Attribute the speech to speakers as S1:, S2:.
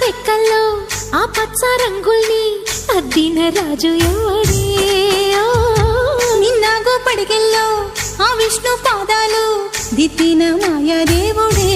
S1: రెక్కల్లో ఆ పచ్చ రంగుల్ని అద్దిన రాజు ఎవడే
S2: నిన్నాగో పడిగెల్లో ఆ విష్ణు పాదాలు దిద్దిన మాయా దేవుడే